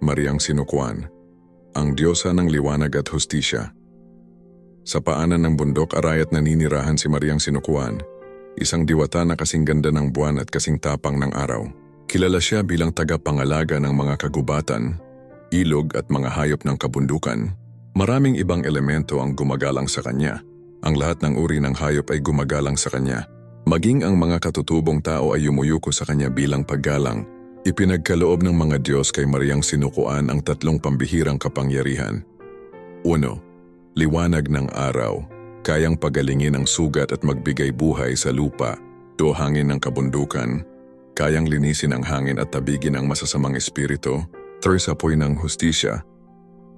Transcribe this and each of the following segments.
Mariang Sinukuan, ang diyosa ng liwanag at hustisya. Sa paanan ng bundok arayat naninirahan si Mariang Sinukuan, isang diwata na kasing ganda ng buwan at kasing tapang ng araw. Kilala siya bilang tagapangalaga ng mga kagubatan, ilog at mga hayop ng kabundukan. Maraming ibang elemento ang gumagalang sa kanya. Ang lahat ng uri ng hayop ay gumagalang sa kanya. Maging ang mga katutubong tao ay yumuyuko sa kanya bilang paggalang. Ipinagkaloob ng mga Diyos kay Mariang Sinukuan ang tatlong pambihirang kapangyarihan. 1. Liwanag ng araw, kayang pagalingin ang sugat at magbigay buhay sa lupa. 2. Hangin ng kabundukan, kayang linisin ang hangin at tabigin ang masasamang espiritu. 3. Apoy ng hustisya,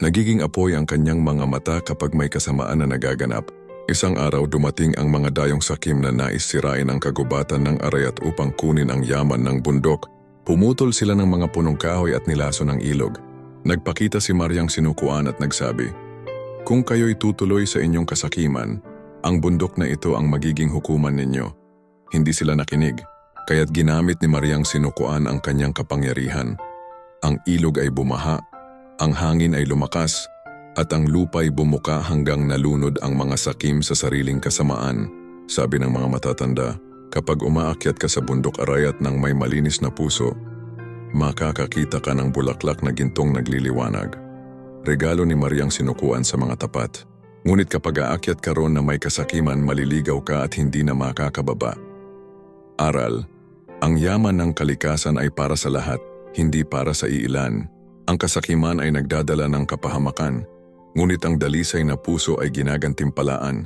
nagiging apoy ang kanyang mga mata kapag may kasamaan na nagaganap. Isang araw dumating ang mga dayong sakim na nais sirain ang kagubatan ng arayat upang kunin ang yaman ng bundok. Pumutol sila ng mga punong kahoy at nilaso ng ilog. Nagpakita si Mariang Sinukuan at nagsabi, "Kung kayo'y tutuloy sa inyong kasakiman, ang bundok na ito ang magiging hukuman ninyo." Hindi sila nakinig, kaya't ginamit ni Mariang Sinukuan ang kanyang kapangyarihan. Ang ilog ay bumaha, ang hangin ay lumakas, at ang lupa'y bumuka hanggang nalunod ang mga sakim sa sariling kasamaan. Sabi ng mga matatanda, kapag umaakyat ka sa bundok arayat ng may malinis na puso, makakakita ka ng bulaklak na gintong nagliliwanag. Regalo ni Mariang Sinukuan sa mga tapat. Ngunit kapag aakyat ka ron na may kasakiman, maliligaw ka at hindi na makakababa. Aral, ang yaman ng kalikasan ay para sa lahat, hindi para sa iilan. Ang kasakiman ay nagdadala ng kapahamakan, ngunit ang dalisay na puso ay ginagantimpalaan.